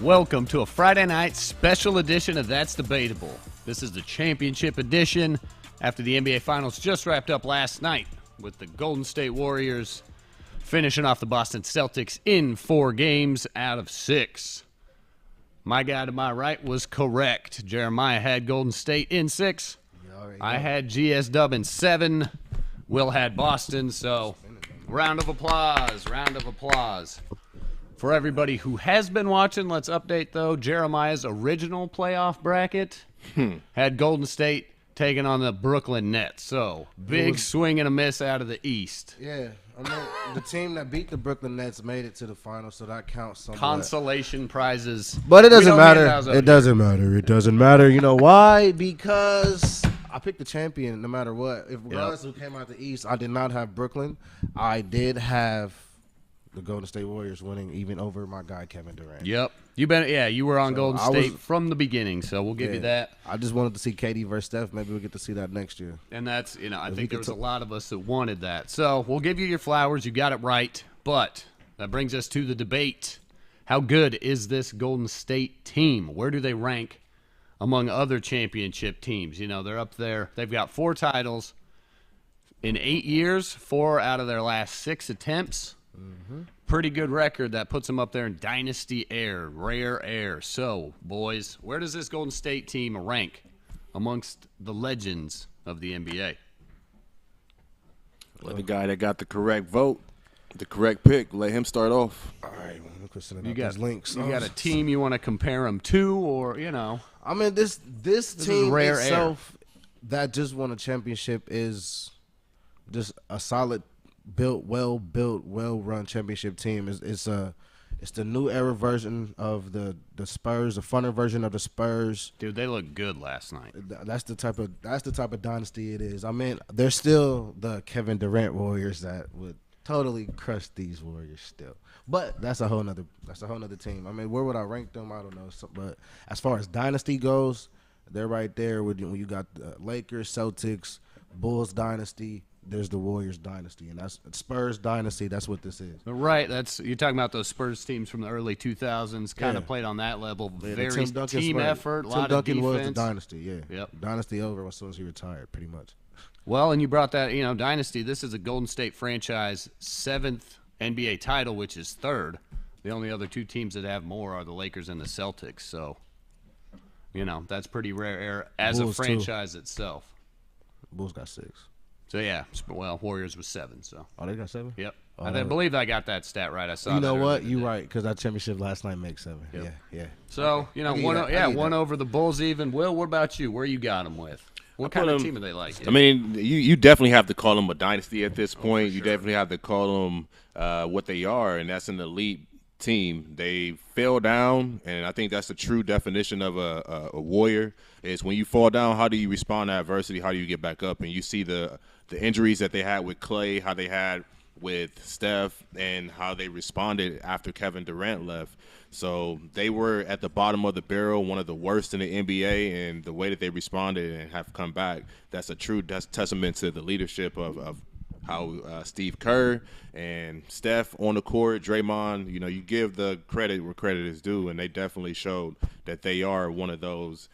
Welcome to a Friday night special edition of That's Debatable. This is the championship edition after the NBA Finals just wrapped up last night with the Golden State Warriors finishing off the Boston Celtics in 4 games out of 6. My guy to my right was correct. Jeremiah had Golden State in 6. I had GS Dub in 7. Will had Boston, so round of applause, round of applause. For everybody who has been watching, let's update, though. Jeremiah's original playoff bracket had Golden State taking on the Brooklyn Nets. So, big swing and a miss out of the East. Yeah. I mean, the team that beat the Brooklyn Nets made it to the finals, so that counts somewhat. Consolation prizes. But it doesn't matter. It doesn't matter. It doesn't matter. You know why? Because I picked the champion no matter what. If regardless of who came out the East, I did not have Brooklyn. I did have the Golden State Warriors winning, even over my guy Kevin Durant. Yep. You were on Golden State from the beginning, so we'll give you that. I just wanted to see KD versus Steph. Maybe we'll get to see that next year. And that's, I think there was a lot of us that wanted that. So we'll give you your flowers. You got it right. But that brings us to the debate. How good is this Golden State team? Where do they rank among other championship teams? They're up there. They've got 4 titles in 8 years, 4 out of their last 6 attempts. Pretty good record. That puts them up there in dynasty air, rare air. So, boys, where does this Golden State team rank amongst the legends of the NBA? Let the guy that got the correct vote, the correct pick, let him start off. All right. You got links. You got a team you want to compare them to, or I mean, this team rare itself that just won a championship is just a solid. Well-run championship team. It's the new era version of the Spurs, the funner version of the Spurs. Dude, they looked good last night. That's the type of dynasty it is. I mean, they're still the Kevin Durant Warriors that would totally crush these Warriors still. But that's a whole nother team. I mean, where would I rank them? I don't know. But as far as dynasty goes, they're right there when you got the Lakers, Celtics, Bulls dynasty. There's the Warriors dynasty, and that's Spurs dynasty. That's what this is. Right. You're talking about those Spurs teams from the early 2000s, kind of played on that level. Very team effort, a lot of defense. Tim Duncan was the dynasty, yeah. Yep. Dynasty over as soon as he retired, pretty much. Well, and you brought that, dynasty. This is a Golden State franchise 7th NBA title, which is 3rd. The only other 2 teams that have more are the Lakers and the Celtics. So, that's pretty rare as Bulls a franchise itself. Bulls got 6. So, yeah, Warriors was 7. So. Oh, they got 7? Yep. I believe I got that stat right. I saw. You know what? You're right, because that championship last night makes 7. Yep. Yeah. So, one over the Bulls even. Will, what about you? Where you got them with? What kind of team are they like? I mean, you definitely have to call them a dynasty at this point. You definitely have to call them what they are, and that's an elite team. They fell down, and I think that's the true definition of a warrior is when you fall down, how do you respond to adversity? How do you get back up? And you see the injuries that they had with Clay, how they had with Steph, and how they responded after Kevin Durant left. So they were at the bottom of the barrel, one of the worst in the NBA, and the way that they responded and have come back, that's a true testament to the leadership of how Steve Kerr and Steph on the court, Draymond, you give the credit where credit is due, and they definitely showed that they are one of those,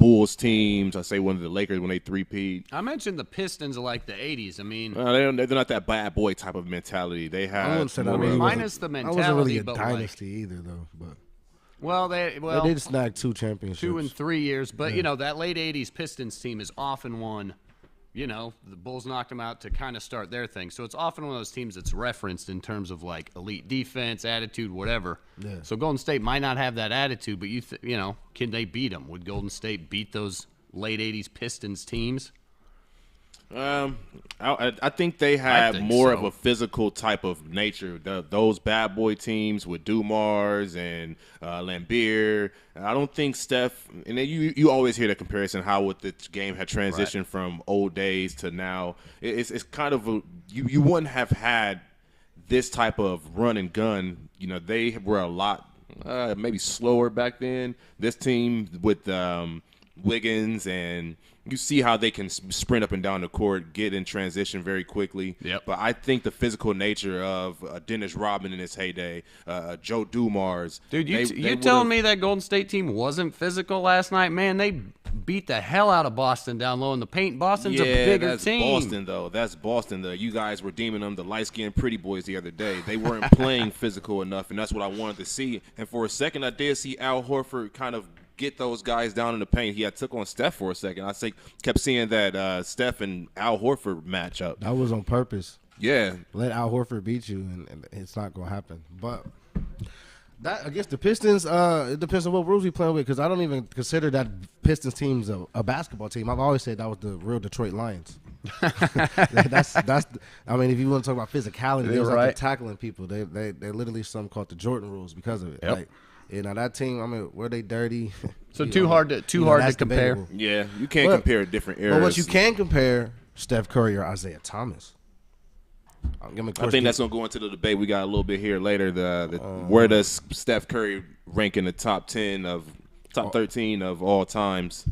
Bulls teams. I say one of the Lakers when they three-peat. I mentioned the Pistons of like the 80s. I mean, They're not that bad boy type of mentality. They I have wouldn't say that more really of- minus the That mentality, wasn't really a but dynasty either, though. But they they did snag 2 championships. 2 and 3 years. But, that late 80s Pistons team is often one, the Bulls knocked them out to kind of start their thing. So it's often one of those teams that's referenced in terms of, like, elite defense, attitude, whatever. Yeah. So Golden State might not have that attitude, but, can they beat them? Would Golden State beat those late 80s Pistons teams? I think they have think more so. of a physical type of nature. Those bad boy teams with Dumars and Lambeer. I don't think Steph. And then you always hear the comparison how with the game had transitioned from old days to now. It's kind of you wouldn't have had this type of run and gun. They were a lot maybe slower back then. This team with Wiggins, and you see how they can sprint up and down the court, get in transition very quickly. Yep. But I think the physical nature of Dennis Rodman in his heyday, Joe Dumars. Dude, they you telling me that Golden State team wasn't physical last night? Man, they beat the hell out of Boston down low in the paint. Boston's a bigger that's team. Boston, though. That's Boston, though. You guys were deeming them the light-skinned pretty boys the other day. They weren't playing physical enough, and that's what I wanted to see. And for a second, I did see Al Horford kind of get those guys down in the paint. He had took on Steph for a second. Kept seeing that Steph and Al Horford matchup. That was on purpose. Yeah. Let Al Horford beat you, and it's not going to happen. But that against the Pistons, it depends on what rules we playing with, because I don't even consider that Pistons team's a basketball team. I've always said that was the real Detroit Lions. that's I mean, if you want to talk about physicality, they was out there tackling people. They literally something called the Jordan rules because of it. Yep. Like, that team, I mean, were they dirty? So too hard to compare. debatable. Yeah, you can't compare different eras. But what you can compare, Steph Curry or Isaiah Thomas. I think that's going to go into the debate we got a little bit here later. Where does Steph Curry rank in the top 13 of all times?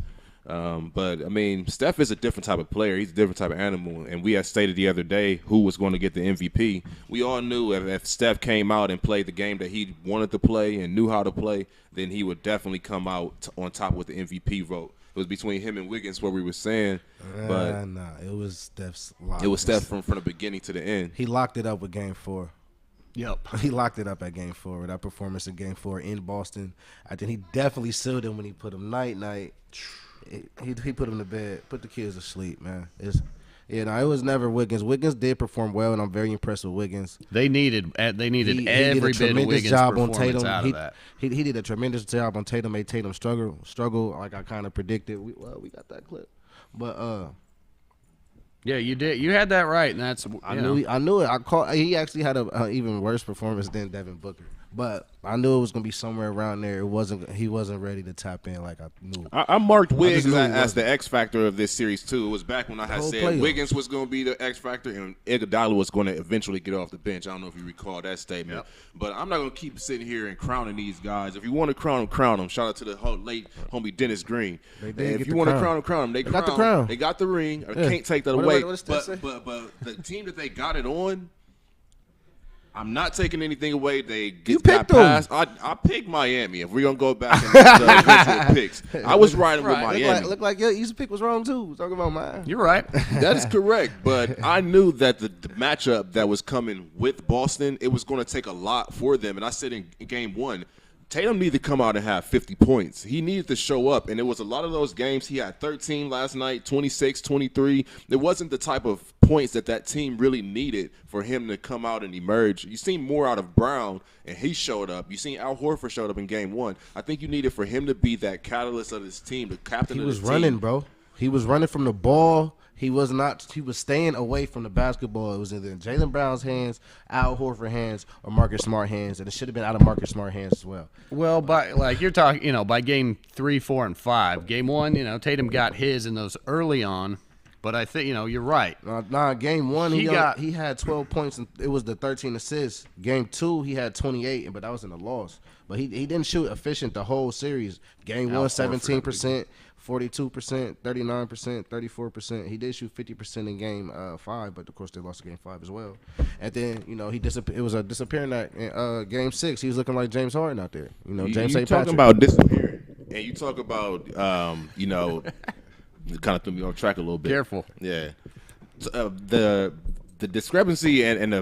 But, I mean, Steph is a different type of player. He's a different type of animal. And we had stated the other day who was going to get the MVP. We all knew if Steph came out and played the game that he wanted to play and knew how to play, then he would definitely come out on top with the MVP vote. It was between him and Wiggins, what we were saying. But it was Steph's lock. it was Steph from the beginning to the end. He locked it up with Game 4. Yep. He locked it up at Game 4 with that performance in Game 4 in Boston. I think he definitely sealed him when he put him night. He put him to bed, put the kids to sleep, man. It was never Wiggins. Wiggins did perform well, and I'm very impressed with Wiggins. They needed every bit of Wiggins' job on performance Tatum. out of that. He did a tremendous job on Tatum. Made Tatum struggle like I kind of predicted. We got that clip, but Yeah, you did. You had that right, and that's I knew it. He actually had a even worse performance than Devin Booker. But I knew it was gonna be somewhere around there. He wasn't ready to tap in like I knew. I marked Wiggins knew he as wasn't. the X factor of this series too. It was back when I had whole said playoffs. Wiggins was going to be the X factor and Iguodala was going to eventually get off the bench. I don't know if you recall that statement, Yep. but I'm not going to keep sitting here and crowning these guys. If you want to crown them, crown them. Shout out to the late homie Dennis Green. They did And get if you the want to crown. crown them, crown them. They got the crown. They got the ring. I Yeah. can't take that What away. does Steph say? But the team that they got it on. I'm not taking anything away. They got picked them. past. I picked Miami. If we're gonna go back and the picks, I was riding with Miami. Look like your easy pick was wrong too. Talking about mine. You're right. That is correct, but I knew that the matchup that was coming with Boston, it was going to take a lot for them. And I said in game 1, Tatum needed to come out and have 50 points. He needed to show up, and it was a lot of those games. He had 13 last night, 26, 23. It wasn't the type of points that team really needed for him to come out and emerge. You seen more out of Brown, and he showed up. You seen Al Horford showed up in game 1. I think you needed for him to be that catalyst of this team, the captain of this team. He was running, bro. He was running from the ball. He was not. He was staying away from the basketball. It was either in Jaylen Brown's hands, Al Horford's hands, or Marcus Smart hands, and it should have been out of Marcus Smart hands as well. Well, you're talking, by game 3, 4, and 5. Game 1, Tatum got his in those early on, but I think you're right. Game 1 He he had 12 points and it was the 13 assists. Game 2 he had 28, but that was in a loss. But he didn't shoot efficient the whole series. Game 1, 17%. 42%, 39%, 34%. He did shoot 50% in game 5, but of course they lost game 5 as well. And then he it was a disappearing act in game 6. He was looking like James Harden out there. James You St. talking Patrick. about disappearing? And you talk about, it kind of threw me off track a little bit. Careful. Yeah. The discrepancy and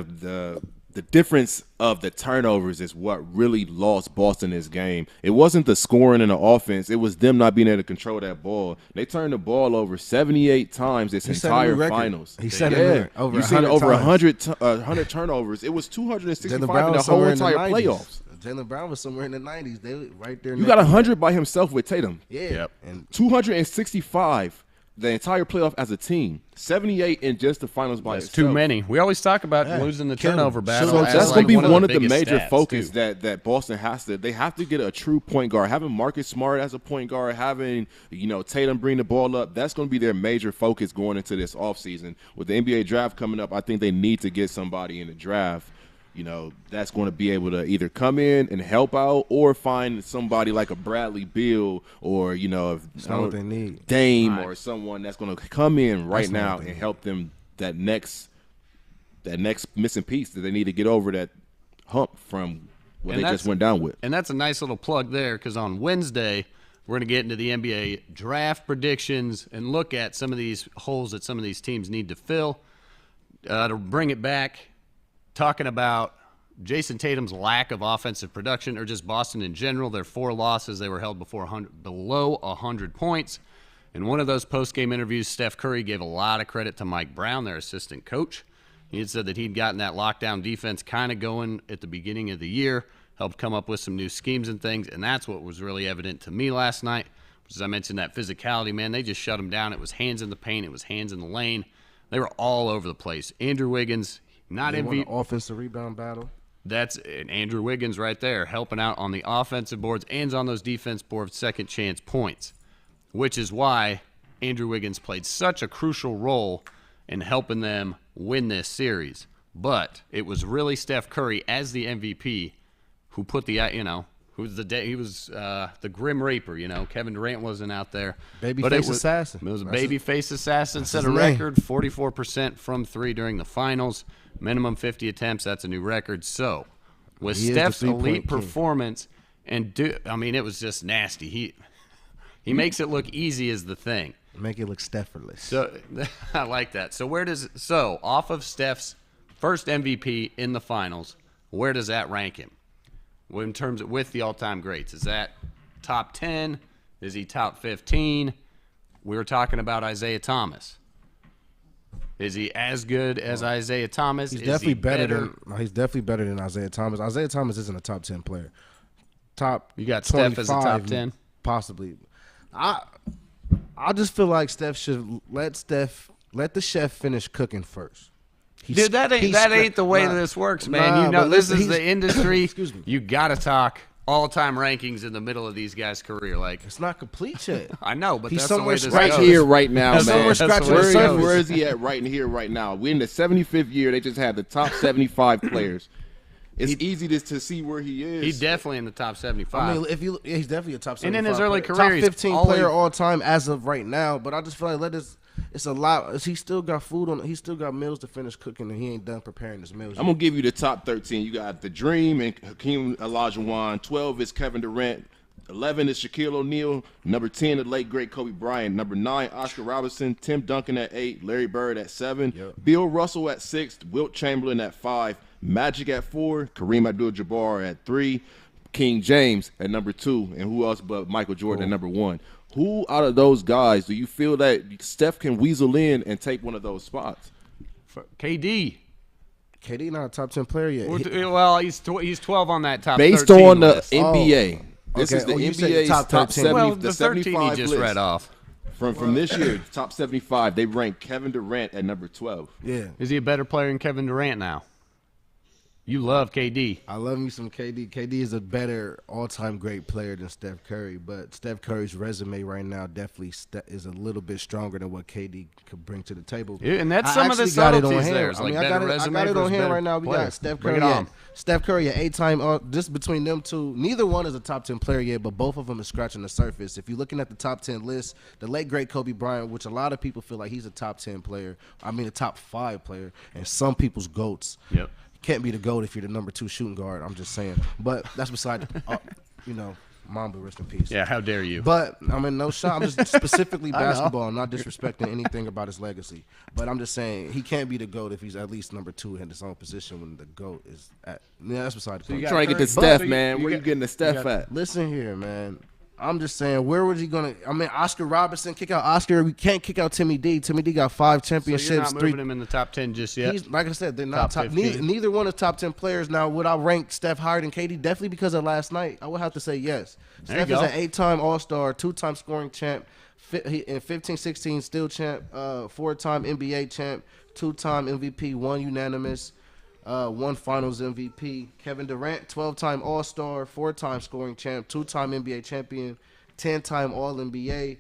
the difference of the turnovers is what really lost Boston this game. It wasn't the scoring and the offense. It was them not being able to control that ball. They turned the ball over 78 times this entire finals. He said it over 100 turnovers. It was 265 in the whole entire playoffs. Jaylen Brown was somewhere in the 90s. They were right there. You got 100 by himself with Tatum. Yeah. Yep. And 265 the entire playoff as a team. 78 in just the finals by itself. Too many. We always talk about losing the turnover battle. So as that's like going to be one of the biggest major stats, focus too. that Boston has to. They have to get a true point guard. Having Marcus Smart as a point guard, having Tatum bring the ball up, that's going to be their major focus going into this offseason. With the NBA draft coming up, I think they need to get somebody in the draft that's going to be able to either come in and help out or find somebody like a Bradley Beal or, that's not what they need. Dame or someone that's going to come in right now and help them that next missing piece that they need to get over that hump from what they just went down with. And that's a nice little plug there because on Wednesday, we're going to get into the NBA draft predictions and look at some of these holes that some of these teams need to fill. To bring it back, talking about Jason Tatum's lack of offensive production or just Boston in general. Their 4 losses, they were held below 100 points. In one of those post-game interviews, Steph Curry gave a lot of credit to Mike Brown, their assistant coach. He had said that he'd gotten that lockdown defense kind of going at the beginning of the year, helped come up with some new schemes and things, and that's what was really evident to me last night. As I mentioned, that physicality, man, they just shut them down. It was hands in the paint. It was hands in the lane. They were all over the place. Andrew Wiggins, not They won MVP. the offensive rebound battle. That's Andrew Wiggins right there, helping out on the offensive boards and on those defense boards, second chance points, which is why Andrew Wiggins played such a crucial role in helping them win this series. But it was really Steph Curry as the MVP who put the, he was the Grim Reaper, Kevin Durant wasn't out there. Babyface assassin. It was a babyface assassin, set a his record, 44% from 3 during the finals, minimum 50 attempts, that's a new record. So, with He is the Steph's three-point elite king. performance, it was just nasty. He makes it look easy is the thing. Make it look Stefferless. So, I like that. So, off of Steph's first MVP in the finals, where does that rank him? In terms of with the all-time greats, is that top 10? Is he top 15? We were talking about Isaiah Thomas. Is he as good as Isaiah Thomas? He's definitely he's definitely better than Isaiah Thomas. Isaiah Thomas isn't a top 10 player. You got Steph as a top 10? Possibly. I just feel like Steph should let the chef finish cooking first. Dude, that ain't the way this works, man. This is the industry. Excuse me. You got to talk all-time rankings in the middle of these guys' career. Like, It's not complete yet. I know, but He's that's the way somewhere this Right goes. here, right now, That's man. somewhere scratching the surface. Where is he at right here, right now? We're in the 75th year. They just had the top 75 players. It's easy to see where he is. He's definitely in the top 75. I mean, he's definitely a top 75 And in his early player. career, top he's 15 always- player all time as of right now. But I just feel like it's a lot. He still got food on. He still got meals to finish cooking, and he ain't done preparing his meals. I'm going to give you the top 13. You got The Dream and Hakeem Olajuwon. 12 is Kevin Durant. 11 is Shaquille O'Neal. Number 10, the late, great Kobe Bryant. Number 9, Oscar Robertson. Tim Duncan at 8. Larry Bird at 7. Yep. Bill Russell at 6. Wilt Chamberlain at 5. Magic at 4. Kareem Abdul-Jabbar at 3. King James at number 2. And who else but Michael Jordan at number 1. Who out of those guys do you feel that Steph can weasel in and take one of those spots? KD. KD not a top 10 player yet. Well, he's 12 on that top Based 13 on the list. NBA. This Okay. is the You said NBA's top top 13. 70, Well, the the 13 75 you just list. read off. From this year, top 75, they ranked Kevin Durant at number 12. Yeah. Is he a better player than Kevin Durant now? You love KD. I love me some KD. KD is a better all-time great player than Steph Curry, but Steph Curry's resume right now definitely is a little bit stronger than what KD could bring to the table. Yeah, and that's I some of the actually got it on subtleties hand. there. It's like I better got resume it on versus hand better right now. We player. got Steph Bring Curry. it on. Steph Curry, an 8-time. Just between them two, neither one is a top 10 player yet, but both of them are scratching the surface. If you're looking at the top 10 list, the late great Kobe Bryant, which a lot of people feel like he's a top 10 player. I mean, a top 5 player, and some people's GOATs. Yep. Can't be the GOAT if you're the number 2 shooting guard. I'm just saying. But that's beside, Mamba, rest in peace. Yeah, how dare you? But I mean, no shot. I'm just specifically basketball. I'm not disrespecting anything about his legacy. But I'm just saying he can't be the GOAT if he's at least number 2 in his own position when the GOAT is at. Yeah, that's beside the point. You trying to get to Steph, man. Where you getting the Steph at? Listen here, man. I'm just saying, where was he gonna? I mean, Oscar Robertson, kick out Oscar. We can't kick out Timmy D. Timmy D got 5 championships. So you're not moving him in the top 10 just yet. He's, like I said, they're not top. 15. Neither one is top 10 players. Now, would I rank Steph higher than KD? Definitely because of last night. I would have to say yes. There Steph is an 8-time All-Star, 2-time scoring champ, in 15-16 still champ, 4-time NBA champ, 2-time MVP, 1 unanimous. 1 Finals MVP. Kevin Durant, 12-time All-Star, 4-time scoring champ, 2-time NBA champion, 10-time All-NBA,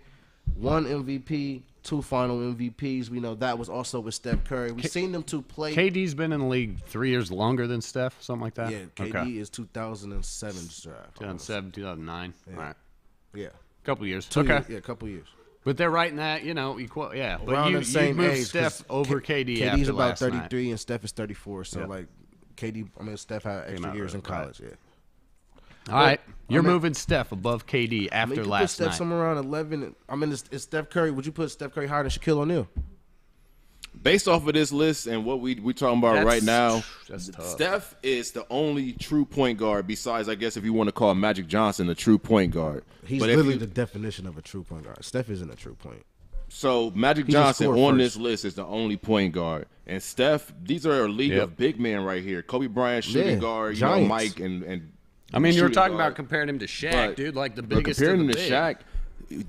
1 MVP, 2 Final MVPs. We know that was also with Steph Curry. We've seen them two play. KD's been in the league 3 years longer than Steph, something like that. Yeah, KD is 2007 draft. 2007, 2009. Yeah. All right, Yeah, couple years. 2 Okay, years. Yeah, a couple years. but they're right in that, equal. Yeah, but Around you the same moved age, Steph over KD. KD's after about last 33 night. and Steph is 34. So like KD, I mean Steph had extra out years in early, right. college. Yeah. All right, you're I mean- moving Steph above KD I after mean, you put last Steph night. somewhere around 11. I mean, is Steph Curry? Would you put Steph Curry higher than Shaquille O'Neal? Based off of this list and what we talking about right now, That's tough. Steph is the only true point guard besides, I guess, if you want to call Magic Johnson a true point guard. He's But if literally you- the definition of a true point guard. Steph isn't a true point. So Magic He's a Johnson scorer on first. this list is the only point guard, and Steph. These are a league Yep. of big men right here. Kobe Bryant shooting Yeah, guard, giants. Mike and. I mean, you were shooting talking guard. about comparing him to Shaq, But- dude, like the But biggest. comparing of him the to big. Shaq,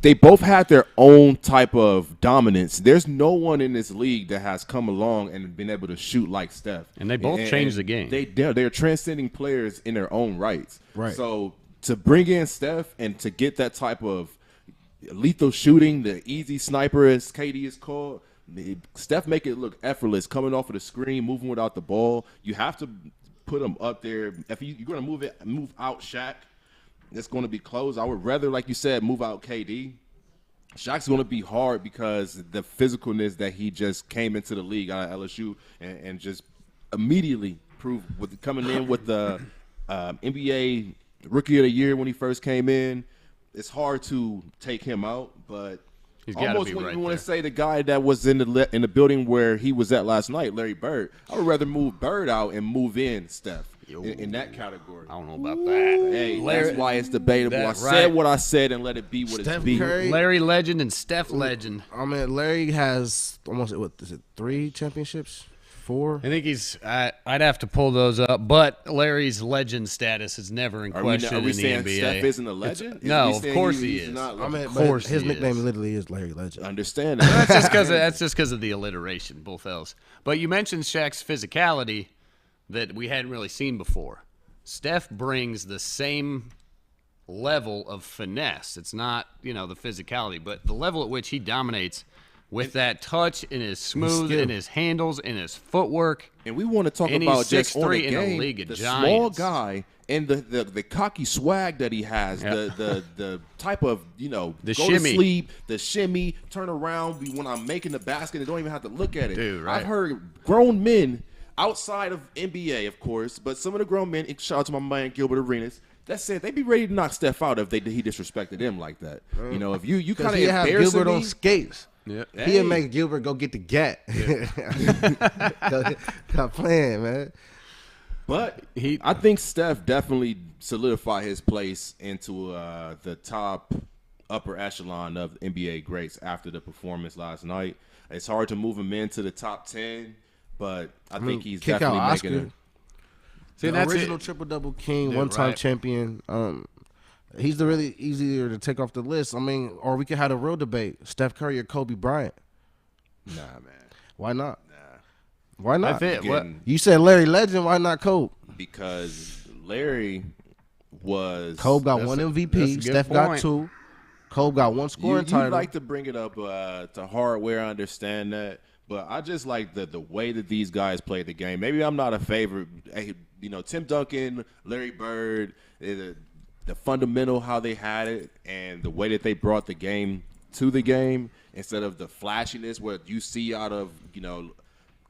they both had their own type of dominance. There's no one in this league that has come along and been able to shoot like Steph. And they both changed the game. They're transcending players in their own rights. Right. So to bring in Steph and to get that type of lethal shooting, the easy sniper as KD is called, Steph make it look effortless coming off of the screen, moving without the ball. You have to put him up there. If you're going to move out Shaq, it's going to be close. I would rather, like you said, move out KD. Shaq's going to be hard because the physicalness that he just came into the league out of LSU and just immediately proved with coming in with the NBA Rookie of the Year when he first came in. It's hard to take him out, but He's gotta almost be when right you want there. to say the guy that was in the building where he was at last night, Larry Bird, I would rather move Bird out and move in Steph in that category. I don't know about that. Hey, that's why it's debatable. I That's said right. what I said and let it be what Steph it's be. Curry- Larry Legend and Steph Legend. I mean, Larry has almost 3 championships, 4. I think he's. I'd have to pull those up, but Larry's legend status is never in Are question we in the saying NBA. Steph isn't a legend? No, we of saying course he he's is. not I mean, Of but course his he nickname is. literally is Larry Legend. Understand that. That's just because of the alliteration, both else. But you mentioned Shaq's physicality that we hadn't really seen before. Steph brings the same level of finesse. It's not, the physicality, but the level at which he dominates with that touch and his smooth skill. and his handles and his footwork. And we want to talk And about he's just on 6'3" the in a game, league of the giants. small guy and the cocky swag that he has, the type of The go shimmy. to sleep, the shimmy, turn around when I'm making the basket and don't even have to look at it. Dude, right. I've heard grown men outside of NBA, of course, but some of the grown men, shout out to my man Gilbert Arenas, that said they be ready to knock Steph out if he disrespected them like that. If you kind of he had embarrassing Gilbert me, on skates. Yeah. He'd make Gilbert go get the gat. Stop playing, man. But I think Steph definitely solidified his place into the top upper echelon of NBA greats after the performance last night. It's hard to move him into the top 10, but I think he's kick out definitely Oscar. making it. See, The that's original it. triple-double king, Dude, one-time right. champion. He's the really easier to take off the list. I mean, or we could have a real debate: Steph Curry or Kobe Bryant. Nah, man. Why not? Why not? I think what Again, You said Larry Legend. Why not Kobe? because Larry was Kobe got That's one a- MVP. that's a good Steph got point. 2. Kobe got 1 You scoring title. like to bring it up to hardware. I understand that, but I just like the way that these guys play the game. Maybe I'm not a favorite. Hey, Tim Duncan, Larry Bird, the fundamental how they had it, and the way that they brought the game to the game instead of the flashiness what you see out of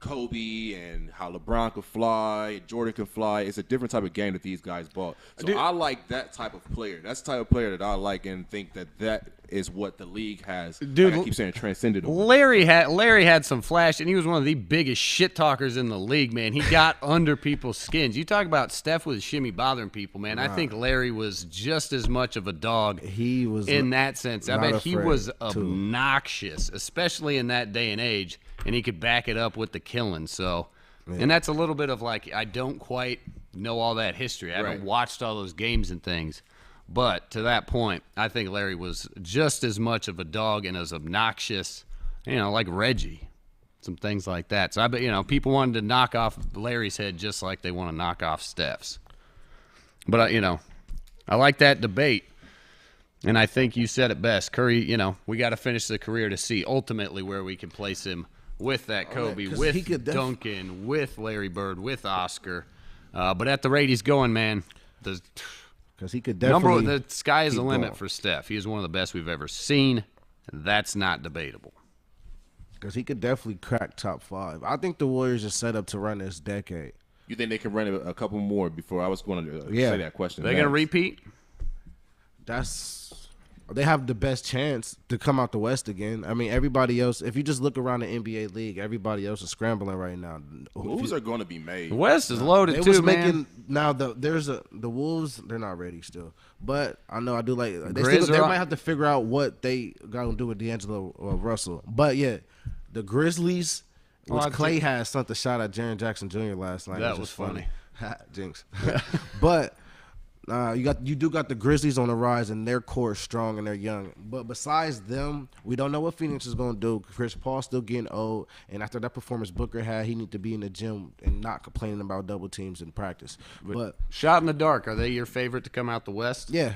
Kobe and how LeBron could fly, Jordan can fly. It's a different type of game that these guys bought. So I like that type of player. That's the type of player that I like and think that is what the league has. Dude, like I keep saying, transcended. Larry had some flash, and he was one of the biggest shit talkers in the league, man. He got under people's skins. You talk about Steph with shimmy bothering people, man. I think Larry was just as much of a dog. He was in that sense. I mean, he was afraid, obnoxious, especially in that day and age, and he could back it up with the killing. So, and that's a little bit of like, I don't quite know all that history. I haven't watched all those games and things. But to that point, I think Larry was just as much of a dog and as obnoxious, like Reggie, some things like that. So I bet, people wanted to knock off Larry's head just like they want to knock off Steph's. But, I like that debate. And I think you said it best. Curry, we got to finish the career to see ultimately where we can place him with that Kobe, with Duncan, with Larry Bird, with Oscar. But at the rate he's going, man, because he could definitely the sky is the limit for Steph. He is one of the best we've ever seen. And that's not debatable. Because he could definitely crack top 5. I think the Warriors are set up to run this decade. You think they can run a couple more before I was going to say that question? They're going to repeat? They have the best chance to come out the West again. I mean, everybody else, if you just look around the NBA league, everybody else is scrambling right now. Moves are going to be made. The West is loaded too, man. Now, the Wolves, they're not ready still. But I know I do like – they might have to figure out what they got to do with D'Angelo Russell. But, yeah, the Grizzlies, which Clay has something shot at Jaren Jackson Jr. last night. That was funny. Jinx. But – you do got the Grizzlies on the rise, and their core is strong and they're young. But besides them, we don't know what Phoenix is going to do. Chris Paul's still getting old, and after that performance Booker had, he need to be in the gym and not complaining about double teams in practice. But shot in the dark, are they your favorite to come out the West? Yeah.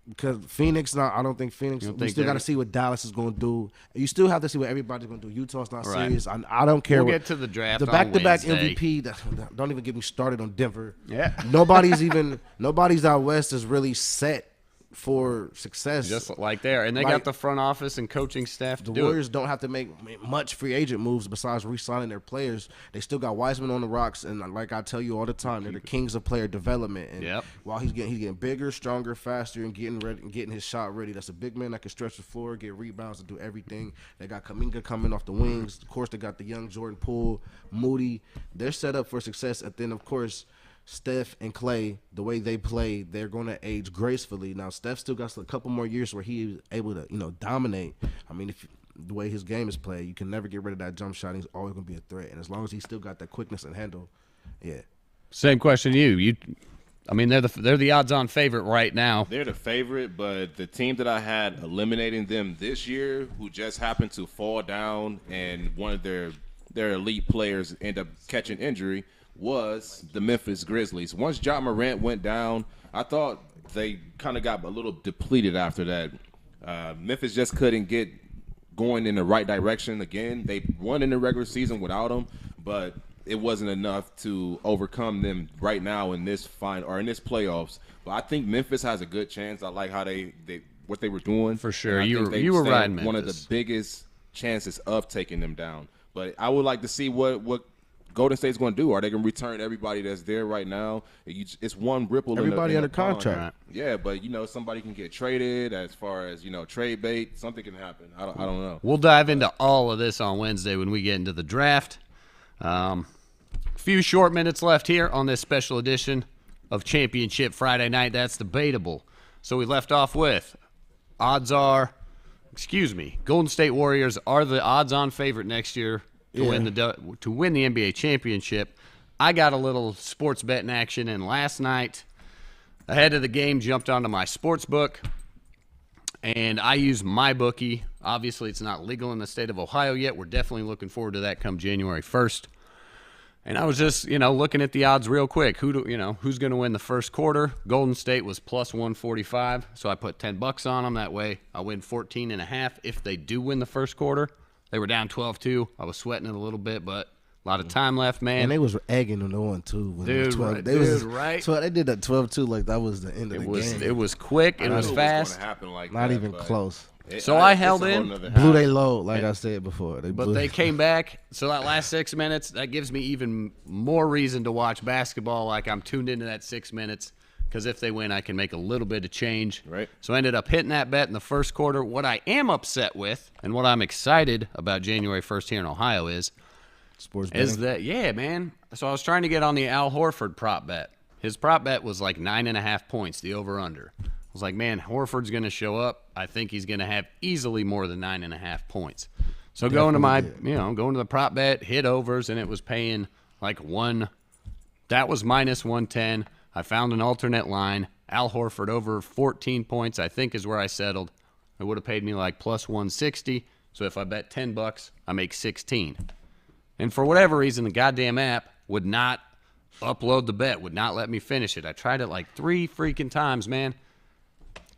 Because Phoenix, I don't think Phoenix. We still got to see what Dallas is going to do. You still have to see what everybody's going to do. Utah's not serious. I don't care. We'll get to the draft. The back-to-back MVP. Don't even get me started on Denver. Yeah. Nobody's out west is really set for success. Just like there. And they got the front office and coaching staff to do it. The Warriors don't have to make much free agent moves besides re-signing their players. They still got Wiseman on the rocks, and like I tell you all the time, they're the kings of player development. And while he's getting bigger, stronger, faster, and getting ready and getting his shot ready. That's a big man that can stretch the floor, get rebounds, and do everything. They got Kuminga coming off the wings. Of course, they got the young Jordan Poole, Moody. They're set up for success. And then, of course, Steph and Clay, the way they play, they're going to age gracefully. Now, Steph still got a couple more years where he's able to, dominate. I mean, the way his game is played, you can never get rid of that jump shot. He's always going to be a threat. And as long as he's still got that quickness and handle, yeah. Same question to you. I mean, they're the odds-on favorite right now. They're the favorite, but the team that I had eliminating them this year, who just happened to fall down and one of their elite players end up catching injury, was the Memphis Grizzlies. Once Ja Morant went down, I thought they kind of got a little depleted after that. Memphis just couldn't get going in the right direction again. They won in the regular season without him, but it wasn't enough to overcome them right now in this in this playoffs. But I think Memphis has a good chance. I like how what they were doing. For sure. You were right, Memphis. One of the biggest chances of taking them down. But I would like to see what Golden State's going to do. Are they going to return everybody that's there right now? It's one ripple. Everybody in under contract. Right. Yeah, but somebody can get traded. As far as trade bait, something can happen. I don't know. We'll dive into all of this on Wednesday when we get into the draft. Few short minutes left here on this special edition of Championship Friday Night. That's debatable. So we left off with Golden State Warriors are the odds-on favorite next year to win the NBA championship. I got a little sports betting action, and last night, ahead of the game, jumped onto my sports book, and I used my bookie. Obviously, it's not legal in the state of Ohio yet. We're definitely looking forward to that come January 1st. And I was just, looking at the odds real quick. Who's going to win the first quarter? Golden State was plus 145, so I put $10 on them. That way, I win 14.5 if they do win the first quarter. They were down 12-2. I was sweating it a little bit, but a lot of time left, man. And they was egging them on, too. When dude, right. They did that 12-2 like that was the end of the game. It was quick. It was fast. Not even close. So I it's held a whole in. nother Blew high. they load, like I said before. But they came back. So that last 6 minutes, that gives me even more reason to watch basketball. Like I'm tuned into that 6 minutes because if they win, I can make a little bit of change. Right. So I ended up hitting that bet in the first quarter. What I am upset with and what I'm excited about January 1st here in Ohio is that, yeah, man. So I was trying to get on the Al Horford prop bet. His prop bet was like 9.5 points, the over-under. I was like, man, Horford's going to show up. I think he's going to have easily more than 9.5 points. So going to the prop bet, hit overs, and it was paying like that was minus 110. I found an alternate line. Al Horford over 14 points, I think is where I settled. It would have paid me like plus 160. So if I bet $10, I make 16. And for whatever reason, the goddamn app would not upload the bet, would not let me finish it. I tried it like 3 freaking times, man.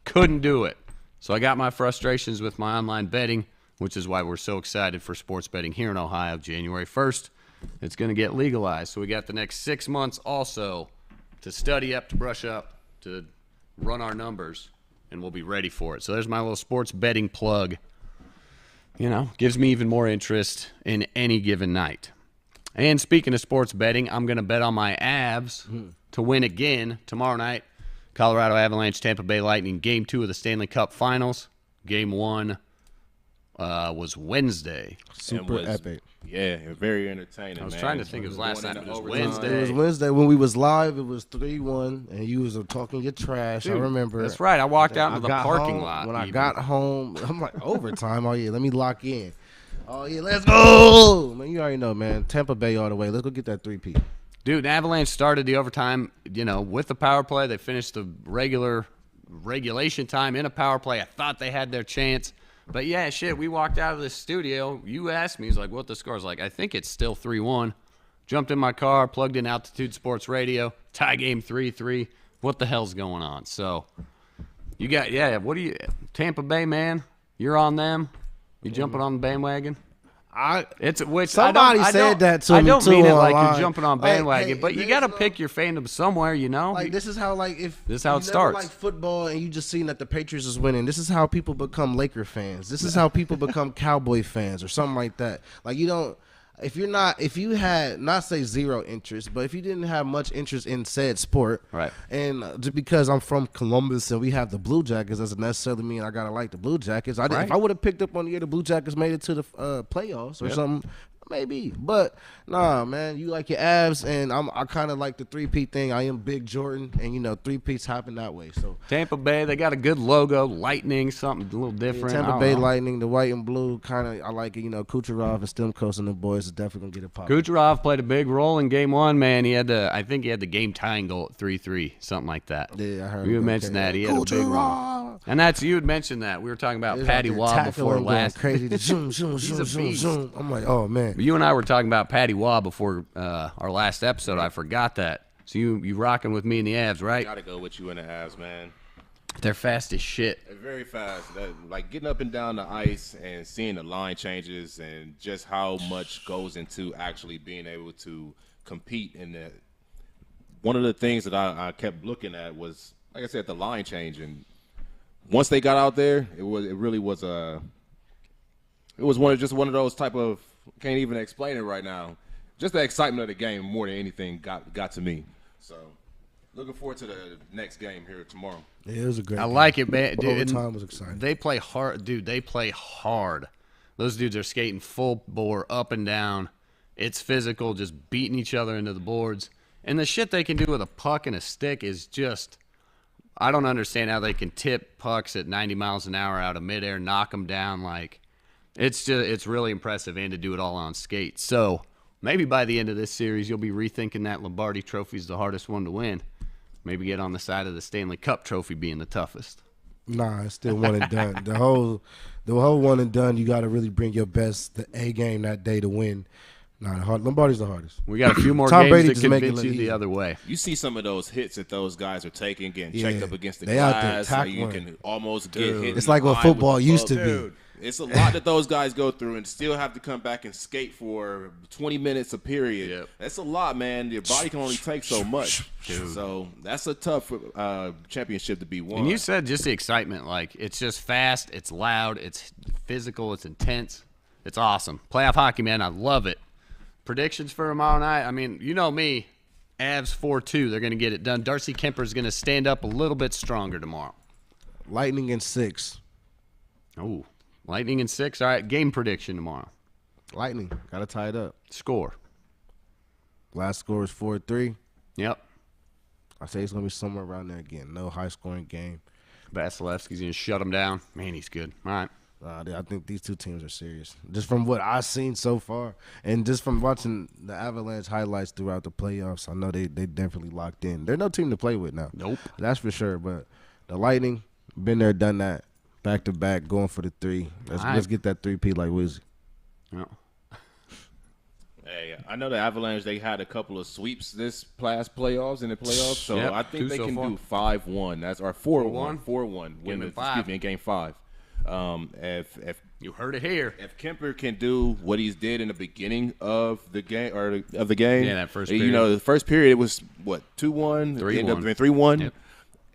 Couldn't do it. So I got my frustrations with my online betting, which is why we're so excited for sports betting here in Ohio, January 1st. It's going to get legalized. So we got the next 6 months also to study up, to brush up, to run our numbers, and we'll be ready for it. So there's my little sports betting plug. Gives me even more interest in any given night. And speaking of sports betting, I'm going to bet on my Avs to win again tomorrow night. Colorado Avalanche, Tampa Bay Lightning, Game 2 of the Stanley Cup Finals. Game 1 was Wednesday. Super epic. Yeah, very entertaining. I was man. trying to think it was last night. It was overtime. Wednesday. It was Wednesday when we was live. It was 3-1, and you was talking your trash. Dude, I remember. That's right. I walked out into the got parking home. lot. When I even. got home, I'm like, overtime. Oh, yeah, let me lock in. Oh, yeah, let's go. Man, you already know, man. Tampa Bay all the way. Let's go get that 3-P. Dude, Avalanche started the overtime, with the power play. They finished the regulation time in a power play. I thought they had their chance. But, yeah, shit, we walked out of the studio. You asked me, he's like, what the score's like? I think it's still 3-1. Jumped in my car, plugged in Altitude Sports Radio, tie game 3-3. What the hell's going on? So, you got, Tampa Bay, man, you're on them. You jumping on the bandwagon? Somebody said that to me, I don't too, mean it like online. you're jumping on bandwagon, Hey, but you got to pick your fandom somewhere, Like, this is how, if This is how you it never starts. like football and you just seen that the Patriots is winning, this is how people become Laker fans. This is how people become Cowboy fans or something like that. Like, if you had, not say zero interest, but if you didn't have much interest in said sport, Right. And just because I'm from Columbus and we have the Blue Jackets doesn't necessarily mean I gotta like the Blue Jackets. Right. If I would have picked up on the year the Blue Jackets made it to the playoffs or something, maybe. But nah, man, you like your Avs, and I kind of like the 3-P thing. I am big Jordan, and 3-P's happen that way. So Tampa Bay, they got a good logo, lightning, something a little different. Tampa Bay Lightning, the white and blue, kind of, I like it. Kucherov and Stamkos and the boys is definitely gonna get it popping. Kucherov played a big role in Game 1, man. I think he had the game tying goal at 3-3, something like that. Yeah, I heard. You had mentioned that he had a big role, and you had mentioned that. We were talking about Patty Waugh before last. Crazy, zoom, zoom, zoom, zoom, zoom. I'm like, oh man. You and I were talking about Patty Waugh before our last episode. I forgot that. So you rocking with me in the Avs, right? Gotta go with you in the Avs, man. They're fast as shit. They're very fast. Like getting up and down the ice and seeing the line changes and just how much goes into actually being able to compete in that. One of the things that I kept looking at was, like I said, the line change. And once they got out there, it was one of those type of, can't even explain it right now. Just the excitement of the game more than anything got to me. So, looking forward to the next game here tomorrow. Yeah, it was a great game. Like it, man. Dude, overtime was exciting. They play hard. Dude, they play hard. Those dudes are skating full bore up and down. It's physical, just beating each other into the boards. And the shit they can do with a puck and a stick is just, I don't understand how they can tip pucks at 90 miles an hour out of midair, knock them down. Like, it's really impressive, and to do it all on skates. So maybe by the end of this series, you'll be rethinking that Lombardi Trophy's the hardest one to win. Maybe get on the side of the Stanley Cup trophy being the toughest. Nah, it's still one and done. The whole one and done, you got to really bring your best, the A game that day to win. Nah, Lombardi's the hardest. We got a few more Tom games Brady to just make it convince look you easy. the other way. You see some of those hits that those guys are taking, getting Yeah. checked up against the They out there glass. Like you tackling. can almost get hit. It's in like the what eye with football the used to puck. be. Dude, It's a lot that those guys go through and still have to come back and skate for 20 minutes a period. Yep. That's a lot, man. Your body can only take so much. So that's a tough championship to be won. And you said just the excitement. Like, it's just fast, it's loud, it's physical, it's intense. It's awesome. Playoff hockey, man. I love it. Predictions for tomorrow night? I mean, you know me. Avs 4-2. They're going to get it done. Darcy Kemper's going to stand up a little bit stronger tomorrow. Lightning in 6. Oh, Lightning in 6. All right, game prediction tomorrow. Lightning. Got to tie it up. Score. Last score is 4-3. Yep. I say it's going to be somewhere around there again. No high-scoring game. Vasilevsky's going to shut him down. Man, he's good. All right. I think these two teams are serious. Just from what I've seen so far, and just from watching the Avalanche highlights throughout the playoffs, I know they definitely locked in. They're no team to play with now. Nope. That's for sure. But the Lightning, been there, done that. Back-to-back, going for the 3. Let's get that 3-P like Wizzy. Yeah. Hey, I know the Avalanche, they had a couple of sweeps this past playoffs in the playoffs, so Yep, I think 2 they so can far. do 5-1. That's our 4-1. 4-1. Game in 5. Excuse me, in game 5. If You heard it here. If Kemper can do what he's did in the beginning of the game, of the game, Yeah, that first you period. know, the first period it was what 2-1, 3-1. ended up being 3-1. Yep.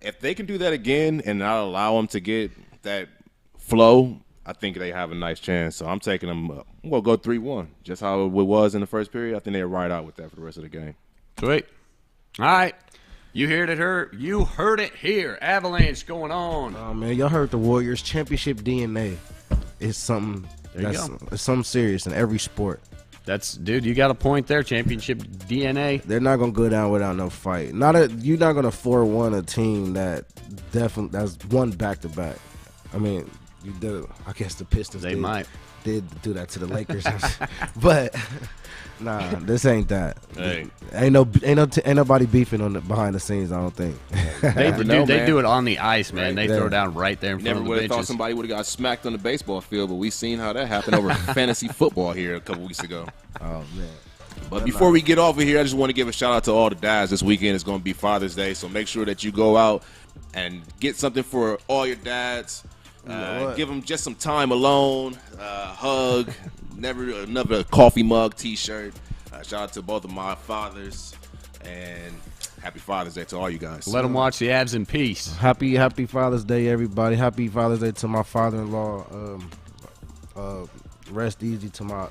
If they can do that again and not allow them to get that flow, I think they have a nice chance. So I'm taking them. We'll go 3-1, just how it was in the first period. I think they're right out with that for the rest of the game. Sweet. All right. You heard it here. You heard it here. Avalanche going on. Oh, man, y'all heard the Warriors championship DNA. It's something it's something serious in every sport. Dude, you got a point there. Championship DNA. They're not gonna go down without no fight. You're not gonna 4-1 a team that's won back to back. I mean, you did. I guess the Pistons did do that to the Lakers, but nah, this ain't that. Hey. Ain't nobody beefing behind the scenes. I don't think. They do it on the ice, man. Right they there. throw down right there in front Never of the would have thought benches. somebody would have got smacked on the baseball field, but we seen how that happened over fantasy football here a couple weeks ago. Oh man. But before we get off of here, I just want to give a shout out to all the dads. This weekend is going to be Father's Day, so make sure that you go out and get something for all your dads. Give them just some time alone, hug, never another coffee mug, T-shirt. Shout out to both of my fathers, and happy Father's Day to all you guys. Let them watch the Avs in peace. Happy Father's Day, everybody. Happy Father's Day to my father-in-law. Rest easy to my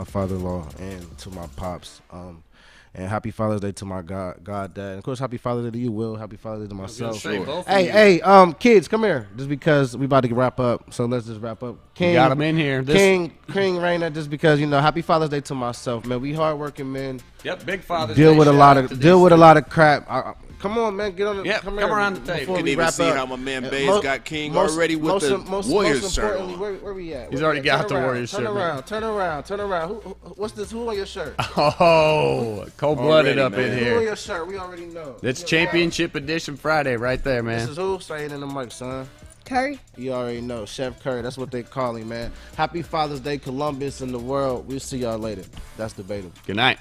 father-in-law and to my pops. And happy Father's Day to my God dad. And of course, happy Father's Day to you, Will. Happy Father's Day to myself. say both of you. Hey, kids, come here. Just because we about to wrap up, so let's just wrap up. King, Got them in here. King Raina, just because happy Father's Day to myself, man. We hardworking men. Yep, big Father's Deal Day. with a Shout lot out of to deal these with a three. lot of crap. Come on, man. Get on the Yep, come come here around the table. before Can we even wrap see up. how my man And Baze got King already with the Warriors shirt importantly, on. where we at? He's Where already we at? got Turn the around, Warriors shirt, man. Turn around. What's this? Who on your shirt? Oh, cold-blooded Already, up man. in Who on here. your shirt? We already know. That's Championship Edition Friday right there, This man. is who? Say it in the mic, son. Curry. You already know. Chef Curry. That's what they call him, man. Happy Father's Day, Columbus and the world. We'll see y'all later. That's debatable. Good night.